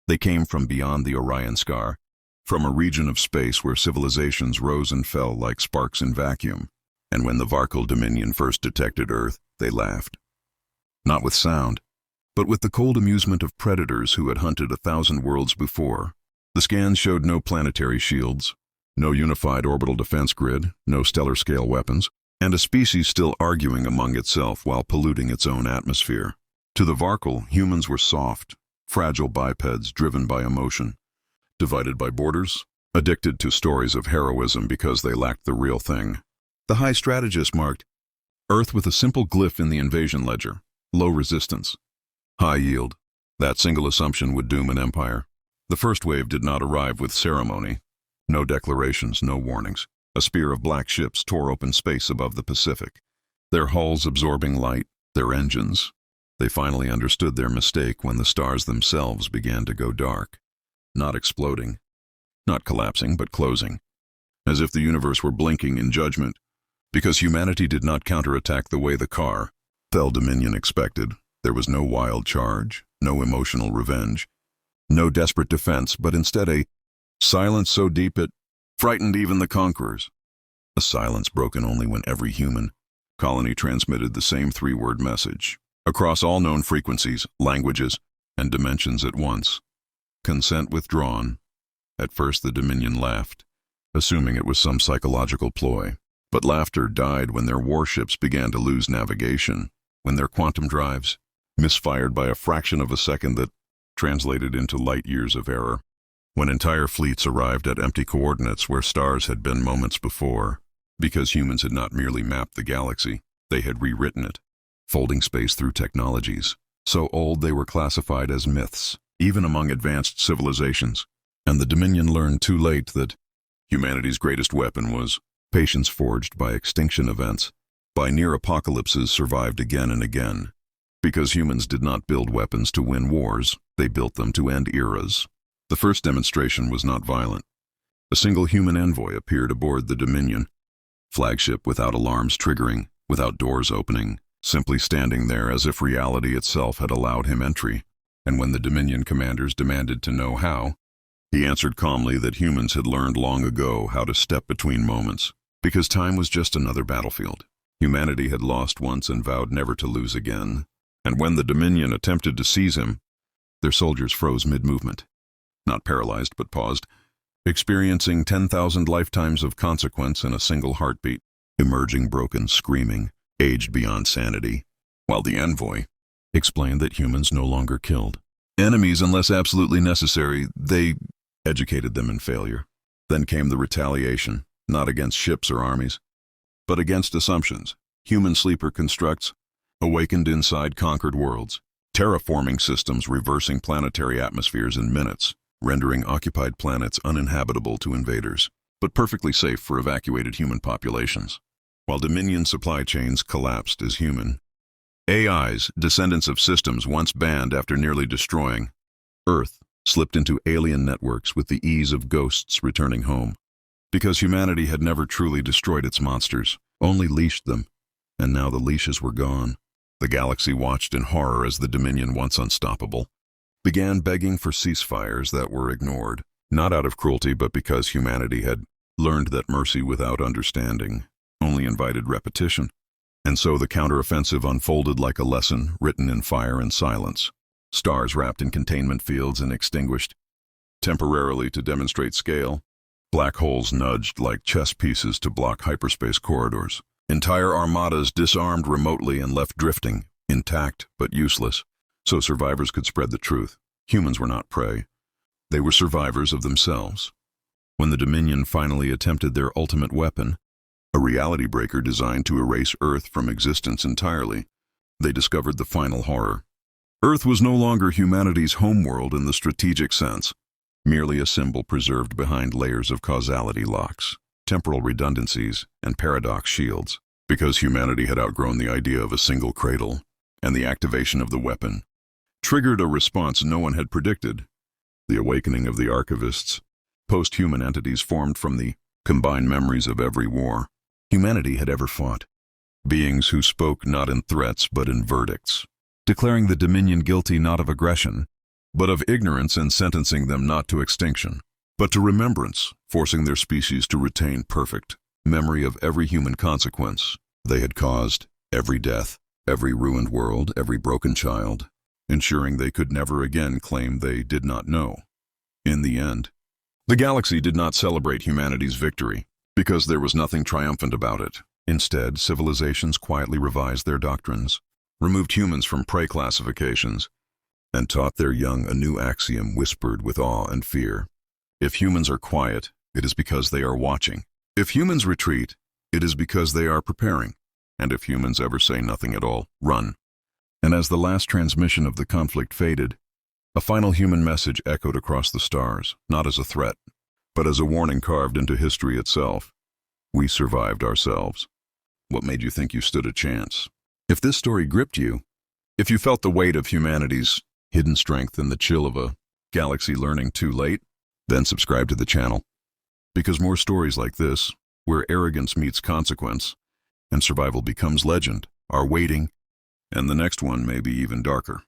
They came from beyond the Orion scar, from a region of space where civilizations rose and fell like sparks in vacuum. And when the Varkal Dominion first detected Earth, they laughed. Not with sound, but with the cold amusement of predators who had hunted 1,000 worlds before. The scans showed no planetary shields, no unified orbital defense grid, no stellar-scale weapons, and a species still arguing among itself while polluting its own atmosphere. To the Varkal, humans were soft, fragile bipeds driven by emotion, divided by borders, addicted to stories of heroism because they lacked the real thing. The High Strategist marked Earth with a simple glyph in the invasion ledger: low resistance, high yield. That single assumption would doom an empire. The first wave did not arrive with ceremony. No declarations, no warnings. A spear of black ships tore open space above the Pacific, their hulls absorbing light, their engines. They finally understood their mistake when the stars themselves began to go dark. Not exploding, not collapsing, but closing, as if the universe were blinking in judgment, because humanity did not counterattack the way the Varkal Dominion expected. There was no wild charge, no emotional revenge, no desperate defense, but instead a silence so deep it frightened even the conquerors. A silence broken only when every human colony transmitted the same 3-word message, across all known frequencies, languages, and dimensions at once. Consent withdrawn. At first the Dominion laughed, assuming it was some psychological ploy. But laughter died when their warships began to lose navigation, when their quantum drives misfired by a fraction of a second that translated into light years of error, when entire fleets arrived at empty coordinates where stars had been moments before. Because humans had not merely mapped the galaxy, they had rewritten it, folding space through technologies so old they were classified as myths, even among advanced civilizations. And the Dominion learned too late that humanity's greatest weapon was patience forged by extinction events, by near apocalypses survived again and again. Because humans did not build weapons to win wars, they built them to end eras. The first demonstration was not violent. A single human envoy appeared aboard the Dominion, flagship without alarms triggering, without doors opening, simply standing there as if reality itself had allowed him entry. And when the Dominion commanders demanded to know how, he answered calmly that humans had learned long ago how to step between moments, because time was just another battlefield. Humanity had lost once and vowed never to lose again. And when the Dominion attempted to seize him, their soldiers froze mid-movement. Not paralyzed, but paused, experiencing 10,000 lifetimes of consequence in a single heartbeat, emerging broken, screaming, aged beyond sanity, while the envoy explained that humans no longer killed enemies unless absolutely necessary. They educated them in failure. Then came the retaliation, not against ships or armies, but against assumptions. Human sleeper constructs, awakened inside conquered worlds, terraforming systems reversing planetary atmospheres in minutes, rendering occupied planets uninhabitable to invaders, but perfectly safe for evacuated human populations. While Dominion supply chains collapsed as human AIs, descendants of systems once banned after nearly destroying Earth, slipped into alien networks with the ease of ghosts returning home. Because humanity had never truly destroyed its monsters, only leashed them, and now the leashes were gone. The galaxy watched in horror as the Dominion, once unstoppable, began begging for ceasefires that were ignored, not out of cruelty but because humanity had learned that mercy without understanding only invited repetition. And so the counteroffensive unfolded like a lesson written in fire and silence. Stars wrapped in containment fields and extinguished, temporarily to demonstrate scale. Black holes nudged like chess pieces to block hyperspace corridors. Entire armadas disarmed remotely and left drifting, intact but useless, so survivors could spread the truth. Humans were not prey. They were survivors of themselves. When the Dominion finally attempted their ultimate weapon, a reality breaker designed to erase Earth from existence entirely, they discovered the final horror. Earth was no longer humanity's homeworld in the strategic sense, merely a symbol preserved behind layers of causality locks, temporal redundancies, and paradox shields. Because humanity had outgrown the idea of a single cradle, and the activation of the weapon triggered a response no one had predicted: the awakening of the archivists, post-human entities formed from the combined memories of every war humanity had ever fought. Beings who spoke not in threats but in verdicts, declaring the Dominion guilty not of aggression, but of ignorance in sentencing them not to extinction, but to remembrance, forcing their species to retain perfect memory of every human consequence they had caused, every death, every ruined world, every broken child, ensuring they could never again claim they did not know. In the end, the galaxy did not celebrate humanity's victory, because there was nothing triumphant about it. Instead, civilizations quietly revised their doctrines, removed humans from prey classifications, and taught their young a new axiom whispered with awe and fear. If humans are quiet, it is because they are watching. If humans retreat, it is because they are preparing. And if humans ever say nothing at all, run. And as the last transmission of the conflict faded, a final human message echoed across the stars, not as a threat, but as a warning carved into history itself. We survived ourselves. What made you think you stood a chance? If this story gripped you, if you felt the weight of humanity's hidden strength in the chill of a galaxy learning too late, then subscribe to the channel. Because more stories like this, where arrogance meets consequence and survival becomes legend, are waiting, and the next one may be even darker.